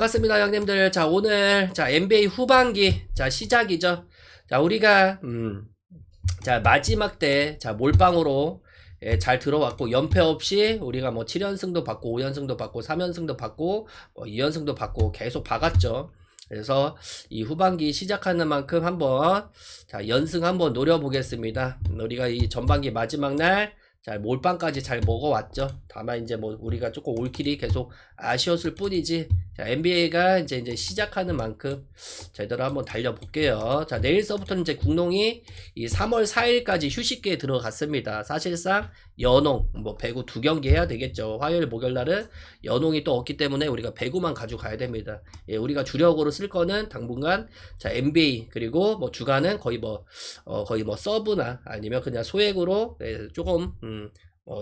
반갑습니다, 형님들. 자, 오늘, NBA 후반기, 시작이죠. 자, 우리가, 마지막 때, 몰빵으로, 잘 들어왔고, 연패 없이, 우리가 뭐 7연승도 받고, 5연승도 받고, 3연승도 받고, 2연승도 받고, 계속 박았죠. 그래서, 이 후반기 시작하는 만큼 한번, 연승 한번 노려보겠습니다. 우리가 이 전반기 마지막 날, 몰빵까지 잘 먹어왔죠. 다만 이제 뭐 우리가 조금 올킬이 계속 아쉬웠을 뿐이지. NBA가 이제 시작하는 만큼 제대로 한번 달려볼게요. 내일서부터는 이제 국농이 이 3월 4일까지 휴식기에 들어갔습니다. 사실상 연홍 뭐 배구 2경기 해야 되겠죠. 화요일 목요일 날은 연홍이 또 없기 때문에 우리가 배구만 가져가야 됩니다. 우리가 주력으로 쓸 거는 당분간 NBA 그리고 뭐 주간은 거의 뭐 서브나 아니면 그냥 소액으로 조금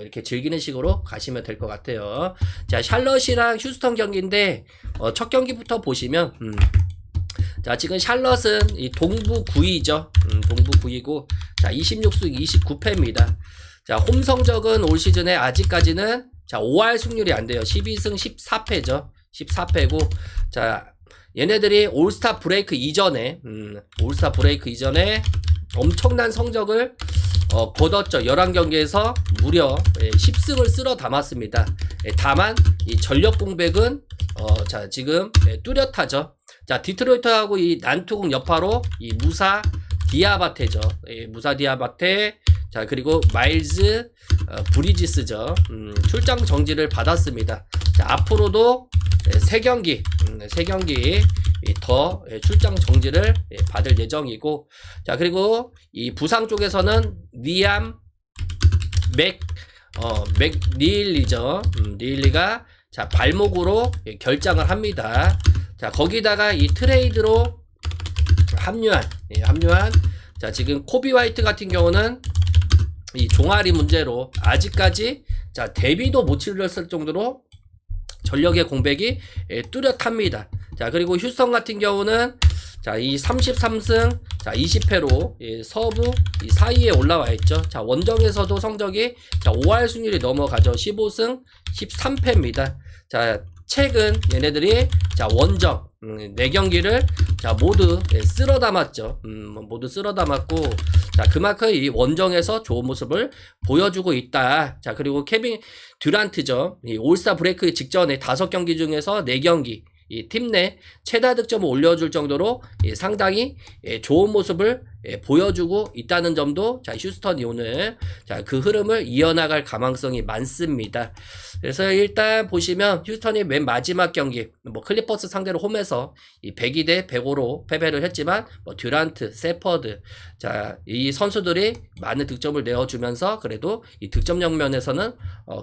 이렇게 즐기는 식으로 가시면 될 것 같아요. 샬럿이랑 휴스턴 경기인데, 첫 경기부터 보시면, 지금 샬럿은 이 동부 9위죠. 동부 9위고, 26승 29패입니다. 홈 성적은 올 시즌에 아직까지는, 5할 승률이 안 돼요. 12승 14패죠. 14패고, 얘네들이 올스타 브레이크 이전에, 엄청난 성적을 거뒀죠. 11경기에서 무려 10승을 쓸어 담았습니다. 다만 이 전력 공백은 지금 뚜렷하죠. 디트로이트하고 이 난투국 여파로 이 무사 디아바테죠. 무사 디아바테 그리고 마일즈 브리지스죠. 출장 정지를 받았습니다. 앞으로도 3경기 더 출장 정지를 받을 예정이고, 그리고 이 부상 쪽에서는 리암 맥니일리죠. 니일리가 발목으로 결장을 합니다. 거기다가 이 트레이드로 합류한 지금 코비 화이트 같은 경우는 이 종아리 문제로 아직까지 데뷔도 못 치렀을 정도로 전력의 공백이 뚜렷합니다. 그리고 휴스턴 같은 경우는 이 33승 20패로 서부 4위에 올라와 있죠. 원정에서도 성적이 5할 승률이 넘어가죠. 15승 13패입니다. 최근 얘네들이 원정 4경기를 모두 쓸어 담았죠. 모두 쓸어 담았고, 그만큼 이 원정에서 좋은 모습을 보여주고 있다. 그리고 케빈 듀란트죠. 이 올스타 브레이크 직전에 5경기 중에서 4경기 이 팀 내 최다 득점을 올려줄 정도로 상당히 좋은 모습을 보여주고 있다는 점도 휴스턴이 오늘 그 흐름을 이어나갈 가망성이 많습니다. 그래서 일단 보시면 휴스턴이 맨 마지막 경기 뭐 클리퍼스 상대로 홈에서 이 102대 105로 패배를 했지만 뭐 듀란트, 세퍼드 이 선수들이 많은 득점을 내어주면서 그래도 이 득점력 면에서는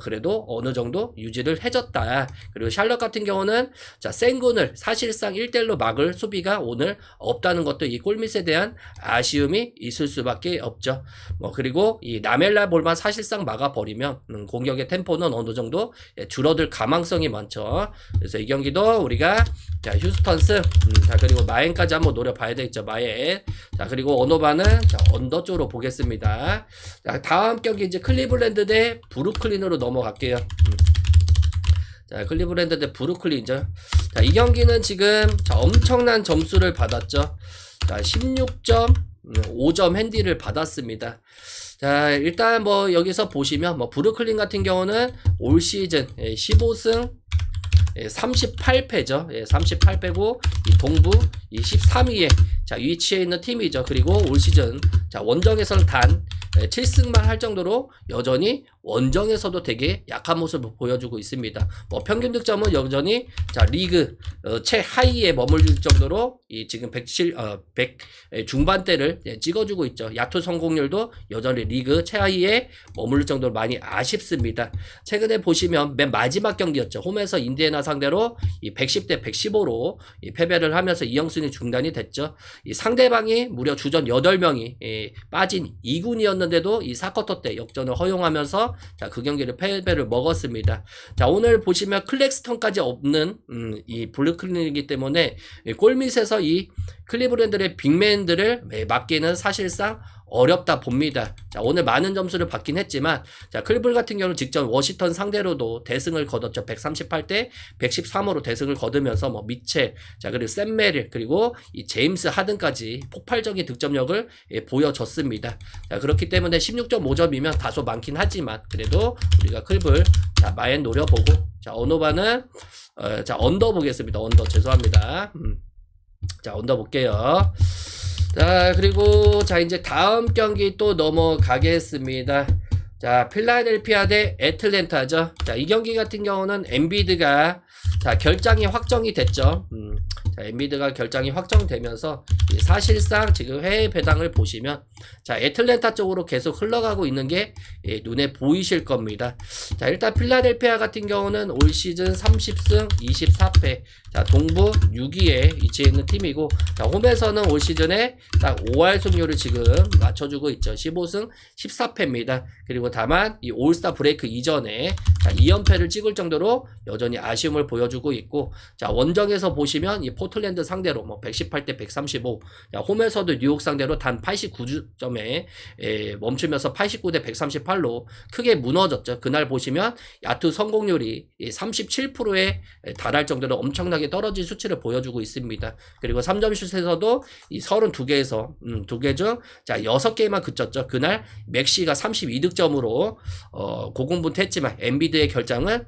그래도 어느 정도 유지를 해줬다. 그리고 샬럿 같은 경우는 생군을 사실상 1대1로 막을 수비가 오늘 없다는 것도 이 골밑에 대한 아쉬움이 있을 수밖에 없죠. 그리고 이 라멜라 볼만 사실상 막아버리면 공격의 템포는 어느 정도 줄어들 가망성이 많죠. 그래서 이 경기도 우리가 휴스턴 승 그리고 마엔까지 한번 노려봐야 되겠죠. 마엔 그리고 언어바는 언더 쪽으로 보겠습니다. 다음 경기 이제 클리블랜드 대 브루클린으로 넘어갈게요. 클리블랜드 대 브루클린이죠. 이 경기는 지금 엄청난 점수를 받았죠. 16.5점 핸디를 받았습니다. 일단 뭐 여기서 보시면 뭐 브루클린 같은 경우는 올 시즌 15승 38패죠. 38패고 이 동부 13위에 위치해 있는 팀이죠. 그리고 올 시즌 원정에서는 단 7승만 할 정도로 여전히 원정에서도 되게 약한 모습을 보여주고 있습니다. 평균 득점은 여전히 리그 최하위에 머물릴 정도로 지금 100 중반대를 찍어주고 있죠. 야투 성공률도 여전히 리그 최하위에 머물릴 정도로 많이 아쉽습니다. 최근에 보시면 맨 마지막 경기였죠. 홈에서 인디애나 상대로 110대 115로 패배를 하면서 2연승이 중단이 됐죠. 상대방이 무려 주전 8명이 빠진 2군이었는데도 이 4쿼터 때 역전을 허용하면서 그 경기를 패배를 먹었습니다. 오늘 보시면 클렉스턴까지 없는 이 블루클린이기 때문에 골밑에서 이 클리블랜드의 빅맨들을 막기는 사실상 어렵다 봅니다. 자, 오늘 많은 점수를 받긴 했지만, 자, 클리블 같은 경우는 직전 워싱턴 상대로도 대승을 거뒀죠. 138대 113으로 대승을 거두면서 뭐 미첼, 자, 그리고 샘 메릴, 그리고 이 제임스 하든까지 폭발적인 득점력을 보여줬습니다. 자, 그렇기 때문에 16.5점이면 다소 많긴 하지만, 그래도 우리가 클리블, 자, 마엔 노려보고, 자, 어노바는, 자, 언더 보겠습니다. 언더, 죄송합니다. 자, 언더 볼게요. 자, 그리고, 자, 이제 다음 경기 또 넘어가겠습니다. 자, 필라델피아 대 애틀랜타죠. 자, 이 경기 같은 경우는 엔비드가, 자, 결장이 확정이 됐죠. 자, 엔비드가 결장이 확정되면서 사실상 지금 해외 배당을 보시면, 자, 애틀랜타 쪽으로 계속 흘러가고 있는 게 눈에 보이실 겁니다. 자, 일단 필라델피아 같은 경우는 올 시즌 30승 24패, 자, 동부 6위에 위치해 있는 팀이고, 자, 홈에서는 올 시즌에 딱 5할 승률을 지금 맞춰주고 있죠. 15승 14패입니다. 그리고 다만 이 올스타 브레이크 이전에, 자, 2연패를 찍을 정도로 여전히 아쉬움을 보여주고 있고, 자, 원정에서 보시면 이 포틀랜드 상대로 뭐 118대 135, 자, 홈에서도 뉴욕 상대로 단 89점에 멈추면서 89대 138로 크게 무너졌죠. 그날 보시면 야투 성공률이 37%에 달할 정도로 엄청나게 떨어진 수치를 보여주고 있습니다. 그리고 3점 슛에서도 이 32개에서 2개 중, 자, 6개만 그쳤죠. 그날 맥시가 32득점으로 고공분투했지만 엔비드의 결장은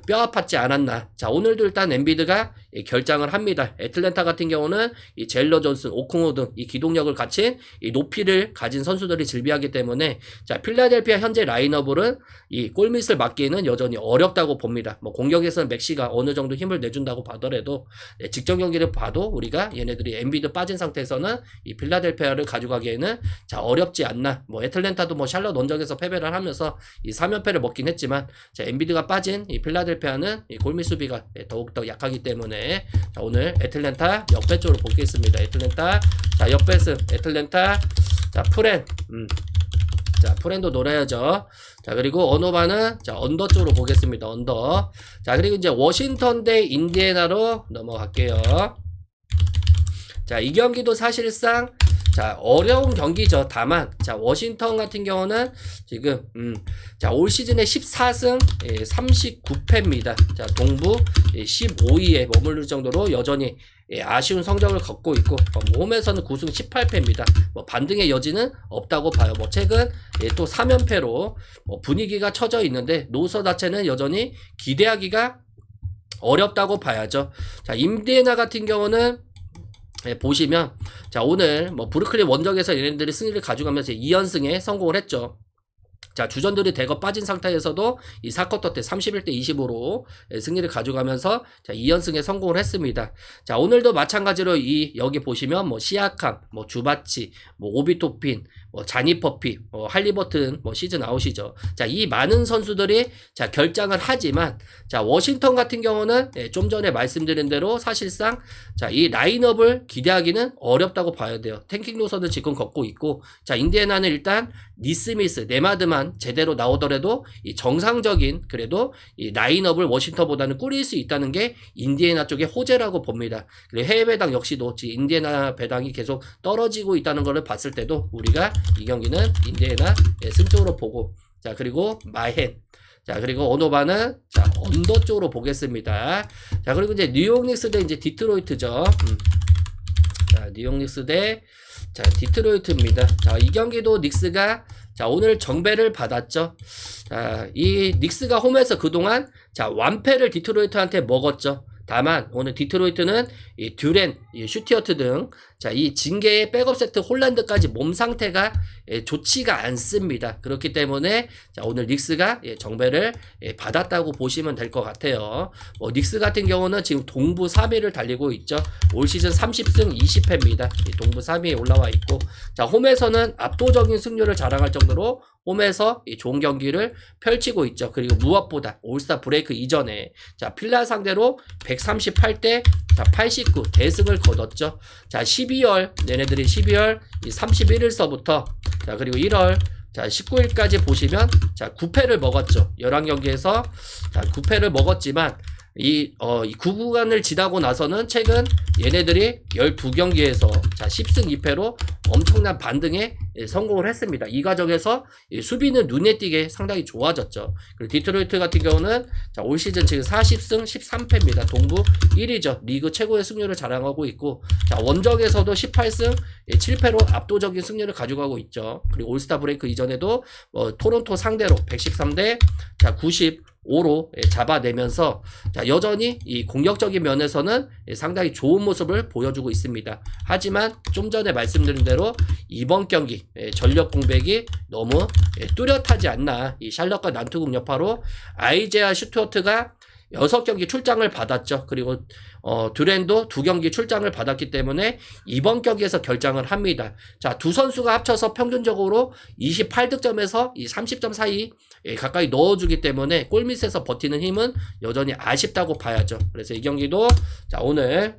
뼈 아팠지 않았나. 자, 오늘도 일단 엔비드가 결장을 합니다. 애틀랜타 같은 경우는 이 젤러 존슨, 오콩호 등 이 기동력을 갖춘 이 높이를 가진 선수들이 즐비하기 때문에, 자, 필라델피아 현재 라인업은 이 골밑을 막기에는 여전히 어렵다고 봅니다. 뭐 공격에서는 맥시가 어느 정도 힘을 내준다고 하더라도, 직전 경기를 봐도 우리가 얘네들이 엔비드 빠진 상태에서는 이 필라델피아를 가져가기에는, 자, 어렵지 않나. 뭐 애틀랜타도 뭐 샬럿 원정에서 패배를 하면서 이 3연패를 먹긴 했지만, 자, 엔비드가 빠진 이 필라델피아는 이 골밑 수비가 더욱더 약하기 때문에, 자, 오늘 애틀랜타 역배 쪽으로 보겠습니다. 애틀랜타, 자, 역배승 애틀랜타. 자, 프렌, 자, 프렌도 노려야죠. 자, 그리고 어노바는, 자, 언더 쪽으로 보겠습니다. 언더. 자, 그리고 이제 워싱턴 대 인디애나로 넘어갈게요. 자, 이 경기도 사실상, 자, 어려운 경기죠. 다만, 자, 워싱턴 같은 경우는 지금, 자, 올 시즌에 14승 39패입니다. 자, 동부 15위에 머무를 정도로 여전히 아쉬운 성적을 걷고 있고, 홈에서는 9승 18패입니다. 뭐 반등의 여지는 없다고 봐요. 뭐 최근 또 3연패로 뭐 분위기가 처져 있는데, 노서 자체는 여전히 기대하기가 어렵다고 봐야죠. 자, 인디애나 같은 경우는 보시면, 자, 오늘 뭐 브루클린 원정에서 얘네들이 승리를 가져가면서 2연승에 성공을 했죠. 자, 주전들이 대거 빠진 상태에서도 이 4쿼터 때 31대 20으로 승리를 가져가면서, 자, 2연승에 성공을 했습니다. 자, 오늘도 마찬가지로 여기 보시면 뭐 시아캄, 뭐 주바치, 뭐 오비토핀, 뭐 자니퍼피, 뭐 할리버튼, 뭐 시즌 아웃이죠. 자, 이 많은 선수들이, 자, 결장을 하지만, 자, 워싱턴 같은 경우는 좀 전에 말씀드린 대로 사실상, 자, 이 라인업을 기대하기는 어렵다고 봐야 돼요. 탱킹 노선을 지금 걷고 있고, 자, 인디애나는 일단 니스미스, 네마드만 제대로 나오더라도 이 정상적인, 그래도 이 라인업을 워싱턴보다는 꾸릴 수 있다는 게 인디애나 쪽의 호재라고 봅니다. 그리고 해외 배당 역시도 인디애나 배당이 계속 떨어지고 있다는 것을 봤을 때도 우리가 이 경기는 인디애나 승쪽으로 보고, 자, 그리고 마헨, 자, 그리고 어노바는, 자, 언더 쪽으로 보겠습니다. 자, 그리고 이제 뉴욕 닉스 대 이제 디트로이트죠. 자, 뉴욕 닉스 대, 자, 디트로이트입니다. 자, 이 경기도 닉스가, 자, 오늘 정배를 받았죠. 자, 이 닉스가 홈에서 그동안, 자, 완패를 디트로이트한테 먹었죠. 다만 오늘 디트로이트는 이 듀렌, 이 슈티어트 등, 자, 이 징계의 백업 세트 홀란드까지 몸 상태가 좋지가 않습니다. 그렇기 때문에, 자, 오늘 닉스가 정배를 받았다고 보시면 될 것 같아요. 뭐 닉스 같은 경우는 지금 동부 3위를 달리고 있죠. 올 시즌 30승 20패입니다. 동부 3위에 올라와 있고, 자, 홈에서는 압도적인 승률을 자랑할 정도로 홈에서 이 좋은 경기를 펼치고 있죠. 그리고 무엇보다 올스타 브레이크 이전에, 자, 필라 상대로 138대, 자, 89 대승을 거뒀죠. 자, 12월, 얘네들이 12월 31일서부터, 자, 그리고 1월, 자, 19일까지 보시면, 자, 9패를 먹었죠. 11경기에서, 자, 9패를 먹었지만, 이 9구간을 지나고 나서는 최근 얘네들이 12경기에서, 자, 10승 2패로 엄청난 반등에 성공을 했습니다. 이 과정에서 수비는 눈에 띄게 상당히 좋아졌죠. 그리고 디트로이트 같은 경우는 자, 올 시즌 지금 40승 13패입니다. 동부 1위죠. 리그 최고의 승률을 자랑하고 있고, 자, 원정에서도 18승 7패로 압도적인 승률을 가져가고 있죠. 그리고 올스타 브레이크 이전에도 토론토 상대로 113대 95로 잡아내면서, 자, 여전히 이 공격적인 면에서는 상당히 좋은 모습을 보여주고 있습니다. 하지만 좀 전에 말씀드린 대로 이번 경기 전력 공백이 너무 뚜렷하지 않나. 이 샬럿과 난투국 여파로 아이제아 슈투어트가 6경기 출장을 받았죠. 그리고 듀렌도 2경기 출장을 받았기 때문에 이번 경기에서 결장을 합니다. 자, 두 선수가 합쳐서 평균적으로 28득점에서 이 30점 사이 가까이 넣어주기 때문에 골밑에서 버티는 힘은 여전히 아쉽다고 봐야죠. 그래서 이 경기도 자, 오늘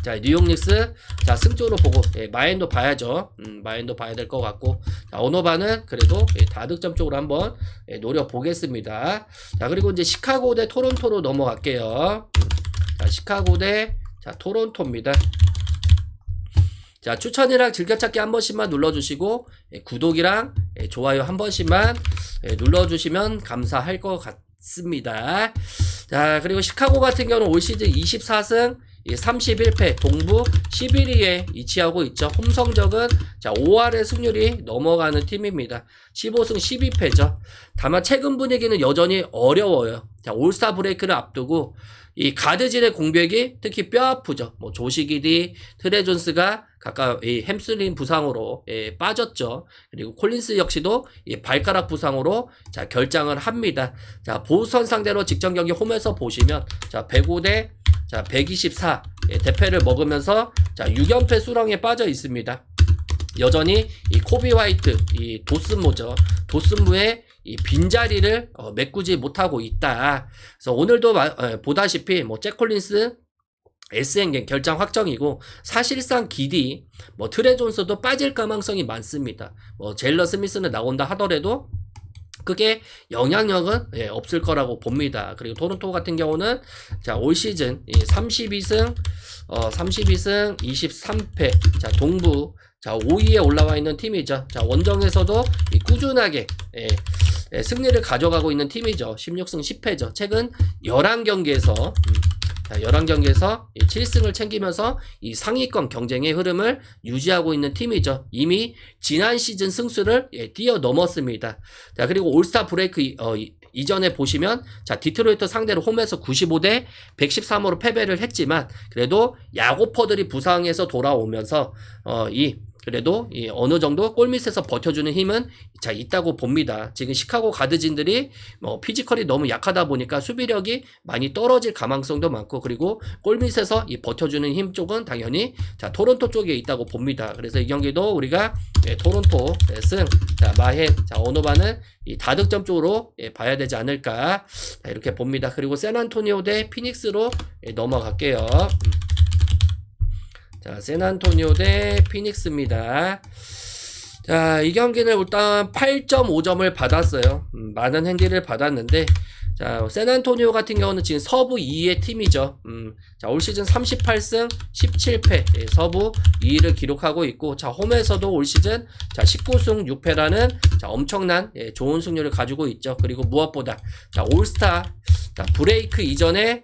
자, 뉴욕 닉스 자, 승조로 보고 마인도 봐야죠. 마인도 봐야 될 것 같고, 자, 오노바는 그래도 다득점 쪽으로 한번 노려보겠습니다. 자, 그리고 이제 시카고 대 토론토로 넘어갈게요. 자, 시카고 대 자, 토론토입니다. 자, 추천이랑 즐겨찾기 한 번씩만 눌러주시고, 구독이랑 좋아요 한 번씩만 눌러주시면 감사할 것 같습니다. 자, 그리고 시카고 같은 경우는 올 시즌 24승 31패 동부 11위에 위치하고 있죠. 홈 성적은 자, 5할의 승률이 넘어가는 팀입니다. 15승 12패죠. 다만 최근 분위기는 여전히 어려워요. 자, 올스타 브레이크를 앞두고 이 가드진의 공백이 특히 뼈 아프죠. 뭐 조시기디, 트레 존스가 각각 이 햄스트링 부상으로 빠졌죠. 그리고 콜린스 역시도 이 발가락 부상으로 자, 결장을 합니다. 자, 보스턴 상대로 직전 경기 홈에서 보시면 자, 105대 자, 124 대패를 먹으면서 자, 6연패 수렁에 빠져 있습니다. 여전히 이 코비 화이트, 이 도슨무죠. 도슨무의 이 빈자리를 메꾸지 못하고 있다. 그래서 오늘도 보다시피 뭐 잭 콜린스 SN갱 결장 확정이고, 사실상 기디 뭐 트레 존스도 빠질 가능성이 많습니다. 뭐 제일러 스미스는 나온다 하더라도 그게 영향력은 없을 거라고 봅니다. 그리고 토론토 같은 경우는 자, 올 시즌 32승 23패 자, 동부 자, 5위에 올라와 있는 팀이죠. 자, 원정에서도 꾸준하게 승리를 가져가고 있는 팀이죠. 16승 10패죠. 최근 11경기에서 11경기에서 7승을 챙기면서 이 상위권 경쟁의 흐름을 유지하고 있는 팀이죠. 이미 지난 시즌 승수를 뛰어넘었습니다. 자, 그리고 올스타 브레이크 이전에 보시면 자, 디트로이트 상대로 홈에서 95대 113으로 패배를 했지만 그래도 야고퍼들이 부상해서 돌아오면서 그래도 어느 정도 골밑에서 버텨주는 힘은 자, 있다고 봅니다. 지금 시카고 가드진들이 피지컬이 너무 약하다 보니까 수비력이 많이 떨어질 가능성도 많고, 그리고 골밑에서 이 버텨주는 힘 쪽은 당연히 자, 토론토 쪽에 있다고 봅니다. 그래서 이 경기도 우리가 토론토 승, 자, 마헨, 자, 오노바는 이 다득점 쪽으로 봐야 되지 않을까 자, 이렇게 봅니다. 그리고 샌안토니오 대 피닉스로 넘어갈게요. 자, 샌안토니오 대 피닉스입니다. 자, 이 경기는 일단 8.5점을 받았어요. 많은 행기를 받았는데, 자, 샌안토니오 같은 경우는 지금 서부 2위의 팀이죠. 자, 올 시즌 38승 17패 서부 2위를 기록하고 있고, 자, 홈에서도 올 시즌 자, 19승 6패라는 자, 엄청난 좋은 승률을 가지고 있죠. 그리고 무엇보다 자, 올스타 자, 브레이크 이전에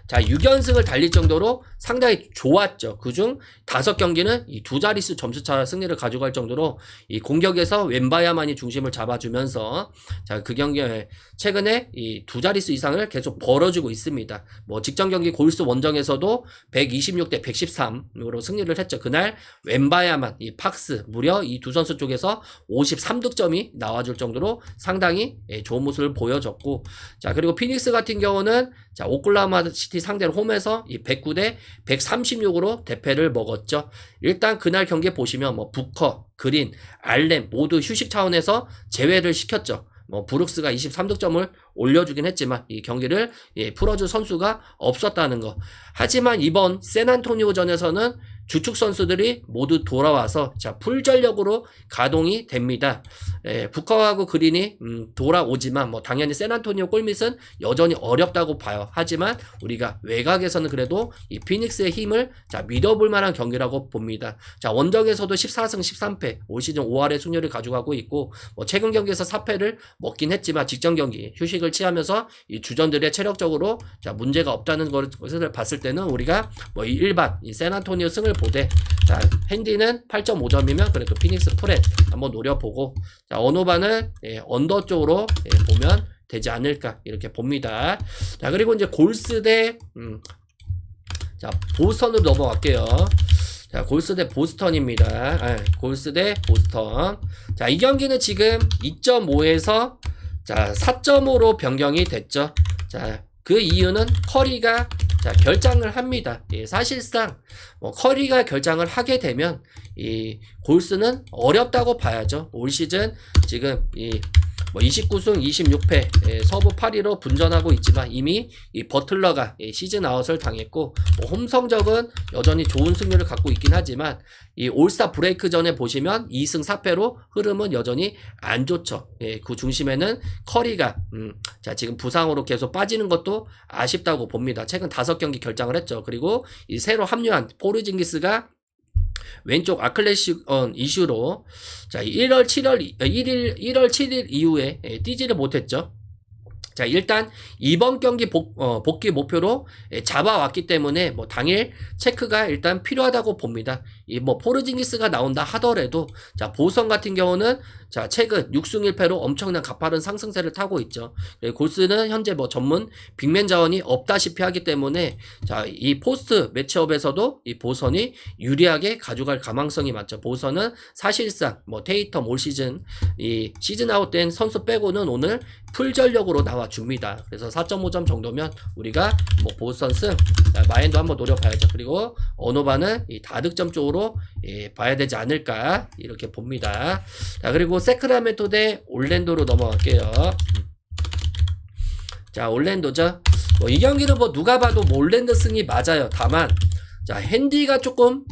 자, 6연승을 달릴 정도로 상당히 좋았죠. 그중 5경기는 이 두 자릿수 점수차 승리를 가져갈 정도로 이 공격에서 웬바야만이 중심을 잡아주면서 자, 그 경기에 최근에 이 두 자릿수 이상을 계속 벌어주고 있습니다. 뭐 직전 경기 골스 원정에서도 126대 113으로 승리를 했죠. 그날 웬바야만, 이 팍스 무려 이 두 선수 쪽에서 53득점이 나와줄 정도로 상당히 좋은 모습을 보여줬고, 자, 그리고 피닉스 같은 경우는 자, 오클라호마 시티 상대로 홈에서 이 109대 136으로 대패를 먹었죠. 일단 그날 경기 보시면 뭐 부커, 그린, 알렌 모두 휴식 차원에서 제외를 시켰죠. 뭐 브룩스가 23득점을 올려주긴 했지만 이 경기를 풀어줄 선수가 없었다는 거. 하지만 이번 샌안토니오전에서는 주축 선수들이 모두 돌아와서 자, 풀전력으로 가동이 됩니다. 부커하고 그린이 돌아오지만 뭐 당연히 샌안토니오 골밑은 여전히 어렵다고 봐요. 하지만 우리가 외곽에서는 그래도 이 피닉스의 힘을 자, 믿어볼 만한 경기라고 봅니다. 자, 원정에서도 14승 13패 올 시즌 5할의 승률을 가져가고 있고 뭐 최근 경기에서 4패를 먹긴 했지만 직전 경기 휴식을 취하면서 이 주전들의 체력적으로 자, 문제가 없다는 것을 봤을 때는 우리가 뭐 이 일반 이 샌안토니오 승을 보되 자, 핸디는 8.5점이면 그래도 피닉스 프렛 한번 노려보고 자, 언어반은 언더 쪽으로 보면 되지 않을까 이렇게 봅니다. 자, 그리고 이제 골스 대 자, 보스턴으로 넘어갈게요. 자, 골스 대 보스턴입니다. 골스 대 보스턴. 자, 이 경기는 지금 2.5에서 자, 4.5로 변경이 됐죠. 자, 그 이유는 커리가 자, 결장을 합니다. 사실상 뭐 커리가 결장을 하게 되면 이 골스는 어렵다고 봐야죠. 올 시즌 지금 뭐 29승 26패 서부 8위로 분전하고 있지만 이미 이 버틀러가 시즌 아웃을 당했고 뭐 홈 성적은 여전히 좋은 승률을 갖고 있긴 하지만 이 올스타 브레이크 전에 보시면 2승 4패로 흐름은 여전히 안 좋죠. 그 중심에는 커리가 자, 지금 부상으로 계속 빠지는 것도 아쉽다고 봅니다. 최근 5경기 결장을 했죠. 그리고 이 새로 합류한 포르징기스가 왼쪽 아클레시건 이슈로 자, 1월 7일 이후에 뛰지를 못했죠. 자, 일단 이번 경기 복귀 목표로 잡아왔기 때문에 뭐 당일 체크가 일단 필요하다고 봅니다. 이 뭐 포르징기스가 나온다 하더라도 자, 보선 같은 경우는 자, 최근 6승 1패로 엄청난 가파른 상승세를 타고 있죠. 골스는 현재 뭐 전문 빅맨 자원이 없다시피 하기 때문에 자, 이 포스트 매치업에서도 이 보선이 유리하게 가져갈 가망성이 많죠. 보선은 사실상 뭐 테이텀 올 시즌 이 시즌 아웃된 선수 빼고는 오늘 풀 전력으로 나와 줍니다. 그래서 4.5점 정도면 우리가 뭐 보선 승 마인도 한번 노려봐야죠. 그리고 언어반은 이 다득점 쪽으로 봐야 되지 않을까 이렇게 봅니다. 자, 그리고 세크라멘토 대 올랜도로 넘어갈게요. 자, 올랜도죠. 뭐 이 경기는 뭐 누가 봐도 뭐 올랜도 승이 맞아요. 다만 자, 핸디가 조금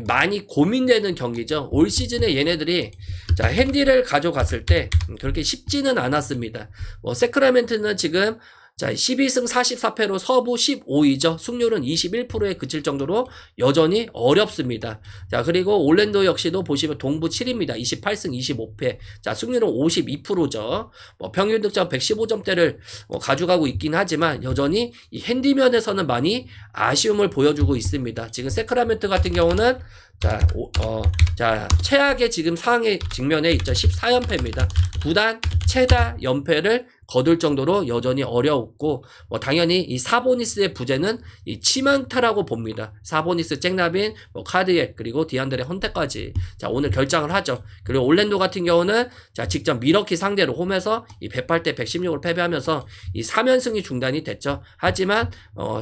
많이 고민되는 경기죠. 올 시즌에 얘네들이 자, 핸디를 가져갔을 때 그렇게 쉽지는 않았습니다. 뭐 세크라멘트는 지금 자, 12승 44패로 서부 15위죠. 승률은 21%에 그칠 정도로 여전히 어렵습니다. 자, 그리고 올랜도 역시도 보시면 동부 7위입니다. 28승 25패. 자, 승률은 52%죠. 뭐 평균 득점 115점대를 가져가고 있긴 하지만 여전히 이 핸디면에서는 많이 아쉬움을 보여주고 있습니다. 지금 세크라멘트 같은 경우는 자, 최악의 지금 상황에 직면해 있죠. 14연패입니다. 구단 최다 연패를 거둘 정도로 여전히 어려웠고 뭐 당연히 이 사보니스의 부재는 이 치명타라고 봅니다. 사보니스, 잭라빈, 뭐 카드엘 그리고 디안드레 헌테까지 자, 오늘 결장을 하죠. 그리고 올랜도 같은 경우는 자, 직접 미러키 상대로 홈에서 이 108대 116을 패배하면서 이 3연승이 중단이 됐죠. 하지만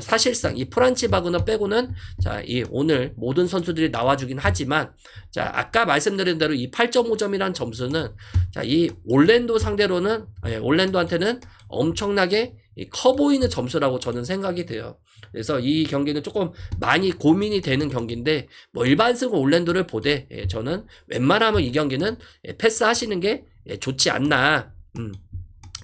사실상 이 프란치 바그너 빼고는 자, 이 오늘 모든 선수들이 나와주긴 하지만 자, 아까 말씀드린 대로 이 8.5점이란 점수는 자, 이 올랜도 상대로는 올랜도한테는 엄청나게 커 보이는 점수라고 저는 생각이 돼요. 그래서 이 경기는 조금 많이 고민이 되는 경기인데 뭐 일반승 올랜도를 보되 저는 웬만하면 이 경기는 패스하시는 게 좋지 않나.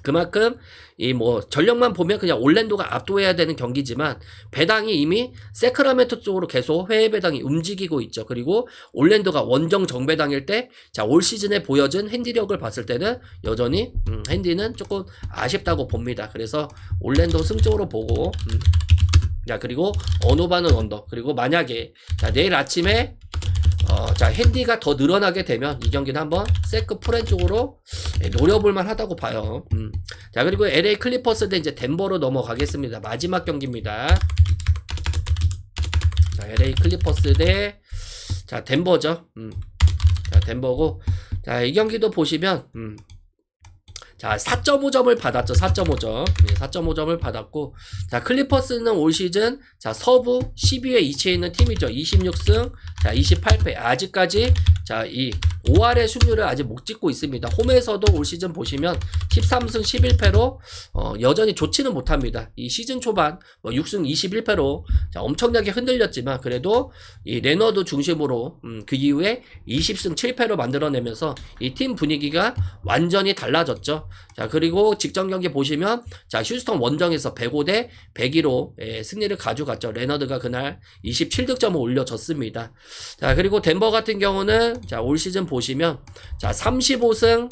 그만큼 이 뭐 전력만 보면 그냥 올랜도가 압도해야 되는 경기지만 배당이 이미 세크라멘토 쪽으로 계속 회의 배당이 움직이고 있죠. 그리고 올랜도가 원정 정배당일 때 자, 올 시즌에 보여준 핸디력을 봤을 때는 여전히 핸디는 조금 아쉽다고 봅니다. 그래서 올랜도 승 쪽으로 보고 자, 그리고 언어반은 언더. 그리고 만약에 자, 내일 아침에 자, 핸디가 더 늘어나게 되면 이 경기는 한번 세크 프렌 쪽으로 노려볼만 하다고 봐요. 자, 그리고 LA 클리퍼스 대 이제 덴버로 넘어가겠습니다. 마지막 경기입니다. 자, LA 클리퍼스 대 자, 덴버죠. 자, 덴버고 자, 이 경기도 보시면 자, 4.5점을 받았죠. 4.5점. 4.5점을 받았고, 자, 클리퍼스는 올 시즌, 자, 서부 12위에 위치해 있는 팀이죠. 26승, 자, 28패. 아직까지, 자, 이 5할의 승률을 아직 못 찍고 있습니다. 홈에서도 올 시즌 보시면 13승 11패로 여전히 좋지는 못합니다. 이 시즌 초반 6승 21패로 엄청나게 흔들렸지만 그래도 이 레너드 중심으로 그 이후에 20승 7패로 만들어내면서 이 팀 분위기가 완전히 달라졌죠. 자, 그리고 직전 경기 보시면 자, 휴스턴 원정에서 105대 102로 승리를 가져갔죠. 레너드가 그날 27득점을 올려줬습니다. 자, 그리고 덴버 같은 경우는 자, 올 시즌 보시면 자, 35승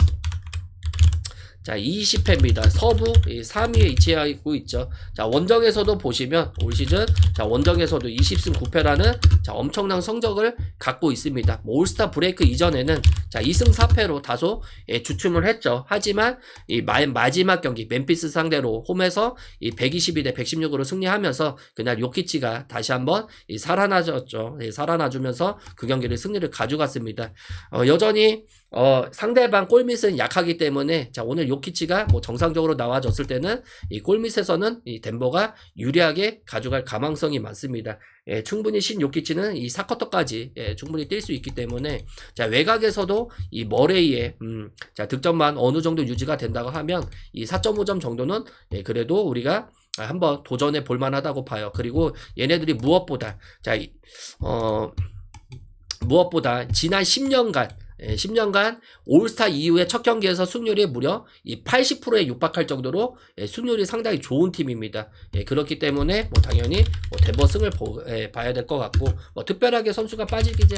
자, 20패입니다. 서부 3위에 위치하고 있죠. 자, 원정에서도 보시면 올 시즌 자, 원정에서도 20승 9패라는 자, 엄청난 성적을 갖고 있습니다. 뭐 올스타 브레이크 이전에는 자, 2승 4패로 다소 주춤을 했죠. 하지만 이 마지막 경기 멤피스 상대로 홈에서 이 122대 116으로 승리하면서 그날 요키치가 다시 한번 살아나졌죠. 살아나주면서 그 경기를 승리를 가져갔습니다. 여전히 상대방 골밑은 약하기 때문에 자, 오늘 요키치가 뭐 정상적으로 나와줬을 때는 이 골밑에서는 이 덴버가 유리하게 가져갈 가망성이 많습니다. 충분히 신 요키치는 이 4쿼터까지 충분히 뛸 수 있기 때문에 자, 외곽에서도 이 머레이의 자, 득점만 어느 정도 유지가 된다고 하면 이 4.5점 정도는 그래도 우리가 한번 도전해 볼 만하다고 봐요. 그리고 얘네들이 무엇보다 자, 무엇보다 지난 10년간 올스타 이후에 첫 경기에서 승률이 무려 이 80%에 육박할 정도로 승률이 상당히 좋은 팀입니다. 그렇기 때문에 뭐 당연히 뭐 덴버 승을 봐야 될 것 같고 뭐 특별하게 선수가 빠지지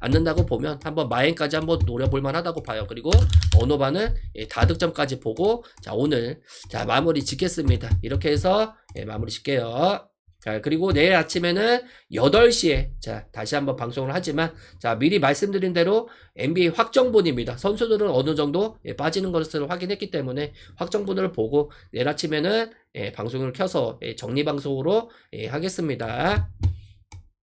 않는다고 보면 한번 마엔까지 한번 노려볼 만하다고 봐요. 그리고 오노바는 다득점까지 보고 자, 오늘 자, 마무리 짓겠습니다. 이렇게 해서 마무리 짓게요. 자, 그리고 내일 아침에는 8시에 자, 다시 한번 방송을 하지만 자, 미리 말씀드린 대로 NBA 확정분입니다. 선수들은 어느 정도 빠지는 것을 확인했기 때문에 확정분을 보고 내일 아침에는 방송을 켜서 정리 방송으로 하겠습니다.